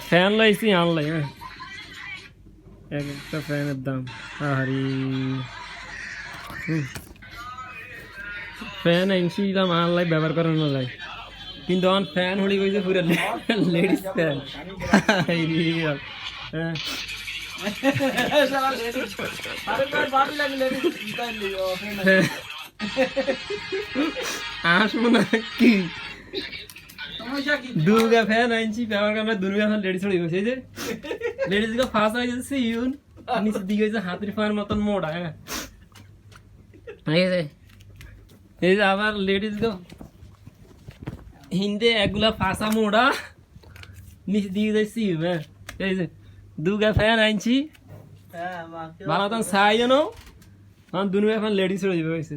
fan লাইছি আনলাই হ্যাঁ এক একটা ফ্যানের দাম আরে ফ্যান আনছি দাম আনলাই ব্যবহার করানো যায় কিন্তু আমার ফ্যান হলি কইছে পুরো লেডিস ফ্যান হ্যাঁ আসবো না কি দুর্গা ফ্যান আনছি ব্যবহার করার দুর্গা ফ্যান লেডিস হয়ে গেছে এই যে লেডিস গুলো ফার্স্ট হয়ে যাচ্ছে ইউন নিচের দিকে হয়েছে হাতির ফার মতন মোড়া হ্যাঁ এই যে আবার লেডিস গো হিন্দে এগুলা ফাঁসা মোড়া নিচের দিকে যাচ্ছি হ্যাঁ এই যে দুর্গা ফ্যান আনছি ভালো তখন চাই জানো আমার দুর্গা ফ্যান লেডিস হয়ে যাবে হয়েছে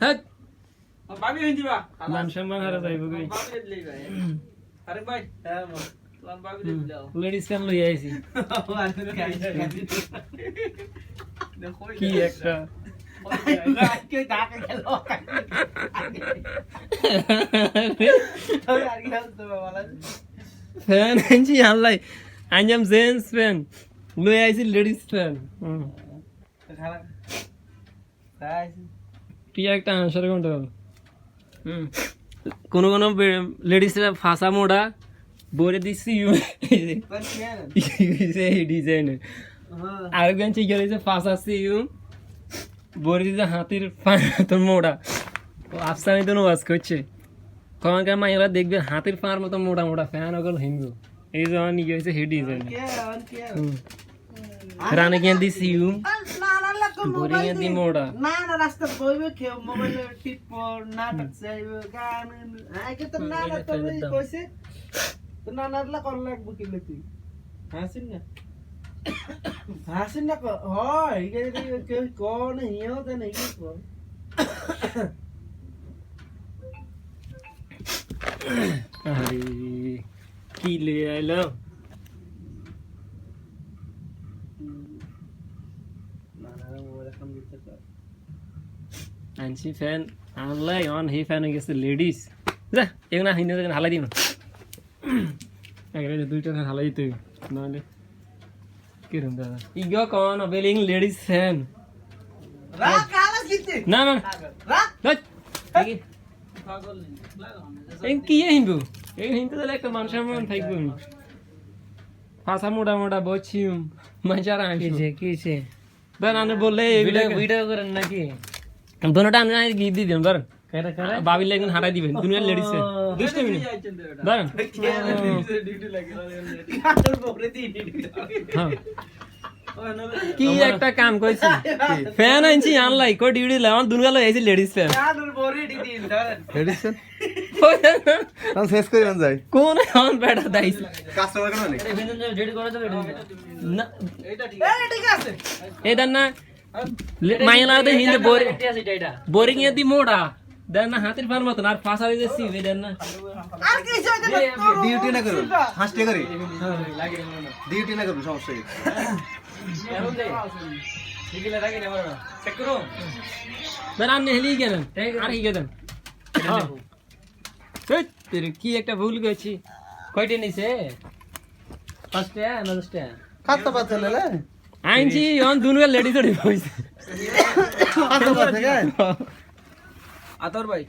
হ্যাঁ মান সম্মান হারা যাইব লেডিস ফ্যান লই আইছি কি একটা ফ্যান আনছি আনলাই আনজাম জেন্টস ফ্যান লই আইছি লেডিস ফ্যান কি একটা আনসার কোনটা কোন কোন লেডিসরা ফাঁসা মোড়া বরে দিচ্ছি ডিজাইনের আরেকজন ঠিক আছে ফাঁসা সিউ বরে দিচ্ছে হাতির তোর মোড়া আফসানি তো ওয়াজ করছে কখনকার মাইরা দেখবে হাতির ফাঁড় মতো মোটা মোটা ফ্যান ওগুলো হিন্দু এই যে আমার নিয়ে হয়েছে হেড ডিজাইন রানে গিয়ে দিছি বরে গিয়ে দি মোড়া না না রাস্তা বইবে কেউ মোবাইলে টিপ নাটক চাইবে গান আইকে তো না না তো কইছে তো না নারলা কর লাগবে কি তুই হাসিন না হয় কেউ কোন হিও তো নেই কি আরে কি লে আইলো আনছি ফ্যান আনলাই অন হি ফ্যান হয়ে গেছে লেডিস যা এগুলো হিন্দু হালাই দিন এখানে দুইটা ফ্যান হালাই দিতে নাহলে কিরম দাদা ইগো কোন বেলিং লেডিস ফ্যান রাখ কালাস গিতে না না রাখ দেখি এই কি হিন্দু এই হিন্দু তাহলে একটা মানুষের মন থাকবে ফাঁসা মোটা মোটা বলছি মজারা আসছে কিছে দেন আমি বললে ভিডিও করেন নাকি দোনোটা আমি গিয়ে দিয়ে দিন ধরেন বাবির লাগেন হাঁটাই দিবেন দুনিয়ার লেডিস দুষ্ট মিনিট ধরেন কি একটা কাম কইছি ফ্যান আনছি আনলাই কো ডিউটি লাগান দুনিয়া লই আইছি লেডিস ফ্যান লেডিস ফ্যান তাও শেষ করে মান যায় কোন অন বেটা দাইস কাস্টমার কেন নেই রেডি করে দেবে না এটা ঠিক আছে এটা না মাইলা দে হিন্দে বোরিং এ দি মোড়া দেন না হাতের ফার মতন আর ফাঁসা হয়ে যাচ্ছি দেন না আর কি হইছে ডিউটি না করুন হাসতে করে ডিউটি না করুন সমস্যা কি দেন আমি হেলি গেলেন আর কি গেলেন তেরে কি একটা ভুল গেছি কয়টা নিছে পাঁচটা না দশটা খাতা পাতে লেলে আইনছি অন দুনিয়া লেডিস হইছে খাতা পাতে গে আতর ভাই